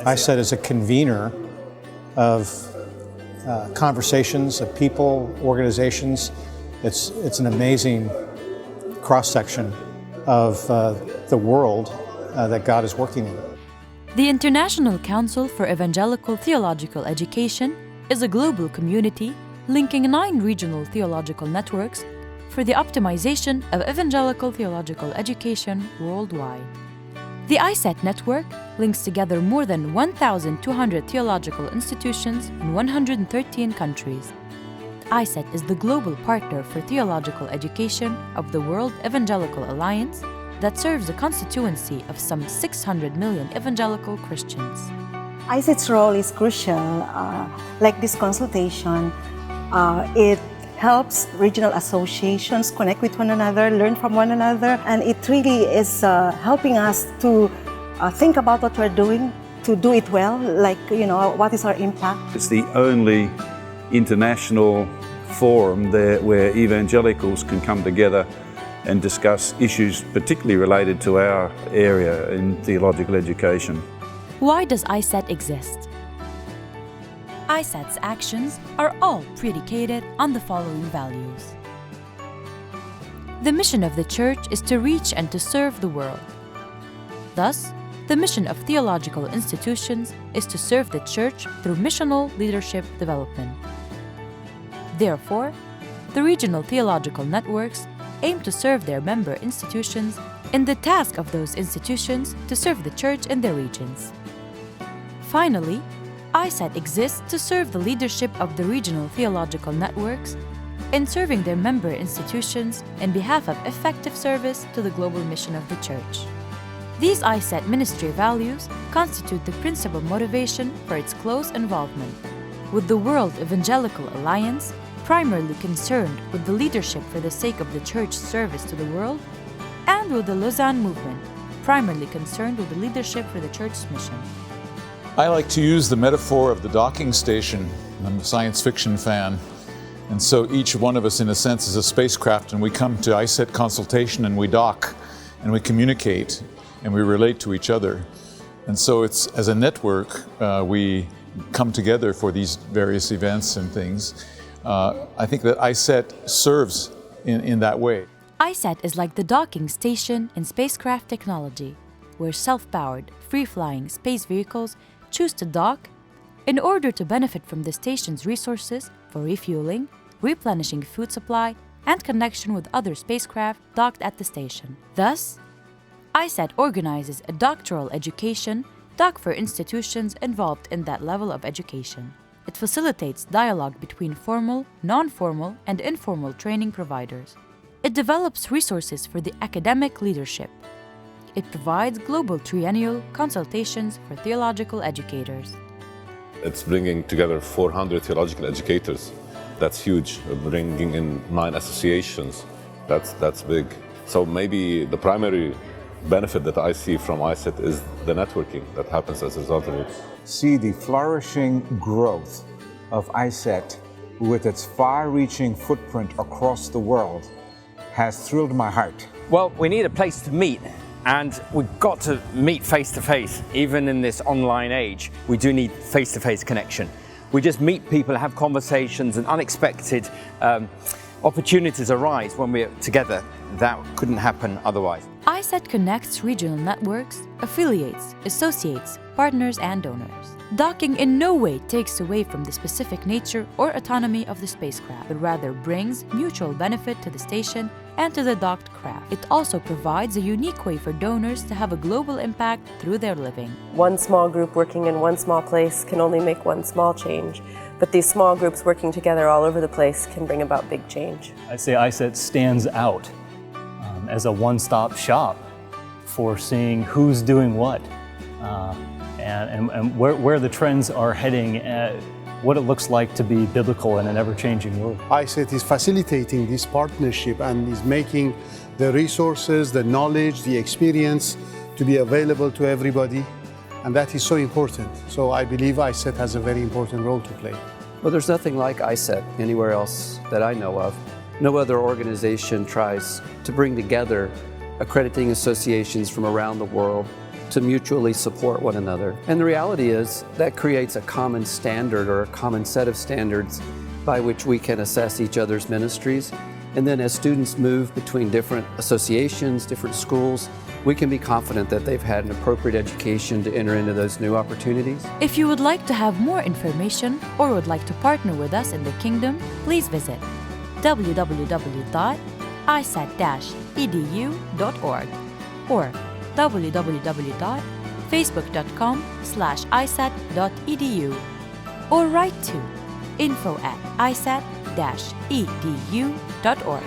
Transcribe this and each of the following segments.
ICETE is a convener of conversations of people, organizations. It's an amazing cross-section of the world that God is working in. The International Council for Evangelical Theological Education is a global community linking 9 regional theological networks for the optimization of evangelical theological education worldwide. The ICETE network links together more than 1,200 theological institutions in 113 countries. ICETE is the global partner for theological education of the World Evangelical Alliance that serves a constituency of some 600 million evangelical Christians. ICETE's role is crucial. Like this consultation, it helps regional associations connect with one another, learn from one another, and it really is helping us to think about what we're doing, to do it well, like, what is our impact. It's the only international forum there where evangelicals can come together and discuss issues particularly related to our area in theological education. Why does ICETE exist? ICETE's actions are all predicated on the following values. The mission of the Church is to reach and to serve the world. Thus, the mission of theological institutions is to serve the Church through missional leadership development. Therefore, the regional theological networks aim to serve their member institutions in the task of those institutions to serve the Church in their regions. Finally, ICETE exists to serve the leadership of the regional theological networks in serving their member institutions in behalf of effective service to the global mission of the Church. These ICETE ministry values constitute the principal motivation for its close involvement with the World Evangelical Alliance, primarily concerned with the leadership for the sake of the Church's service to the world, and with the Lausanne movement, primarily concerned with the leadership for the Church's mission. I like to use the metaphor of the docking station. I'm a science fiction fan, and so each one of us, in a sense, is a spacecraft, and we come to ICETE consultation and we dock, and we communicate, and we relate to each other. And so it's, as a network, we come together for these various events and things. I think that ICETE serves in that way. ICETE is like the docking station in spacecraft technology, where self-powered, free-flying space vehicles choose to dock in order to benefit from the station's resources for refueling, replenishing food supply, and connection with other spacecraft docked at the station. Thus, ICETE organizes a doctoral education dock for institutions involved in that level of education. It facilitates dialogue between formal, non-formal, and informal training providers. It develops resources for the academic leadership. It provides global triennial consultations for theological educators. It's bringing together 400 theological educators. That's huge. Bringing in 9 associations. That's big. So maybe the primary benefit that I see from ICETE is the networking that happens as a result of it. See the flourishing growth of ICETE with its far-reaching footprint across the world has thrilled my heart. Well, we need a place to meet, and we've got to meet face-to-face. Even in this online age, we do need face-to-face connection. We just meet people, have conversations, and unexpected opportunities arise when we're together. That couldn't happen otherwise. ICETE connects regional networks, affiliates, associates, partners, and donors. Docking in no way takes away from the specific nature or autonomy of the spacecraft, but rather brings mutual benefit to the station and to the docked craft. It also provides a unique way for donors to have a global impact through their living. One small group working in one small place can only make one small change, but these small groups working together all over the place can bring about big change. I'd say ICETE stands out as a one-stop shop for seeing who's doing what and where the trends are heading, what it looks like to be biblical in an ever-changing world. ICETE is facilitating this partnership and is making the resources, the knowledge, the experience to be available to everybody, and that is so important. So I believe ICETE has a very important role to play. Well, there's nothing like ICETE anywhere else that I know of. No other organization tries to bring together accrediting associations from around the world to mutually support one another. And the reality is that creates a common standard or a common set of standards by which we can assess each other's ministries. And then as students move between different associations, different schools, we can be confident that they've had an appropriate education to enter into those new opportunities. If you would like to have more information or would like to partner with us in the Kingdom, please visit www.icete-edu.org or www.facebook.com/icete.edu or write to info@icete-edu.org.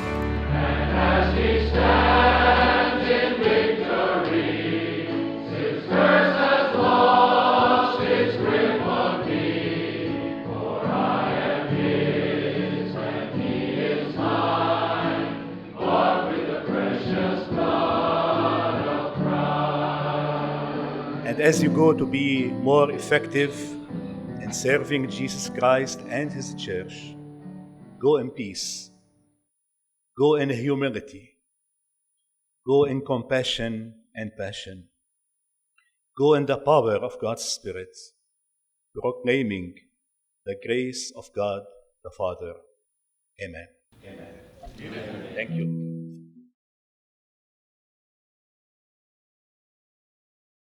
And as you go to be more effective in serving Jesus Christ and His church, go in peace, go in humility, go in compassion and passion, go in the power of God's Spirit, proclaiming the grace of God the Father. Amen. Amen. Thank you.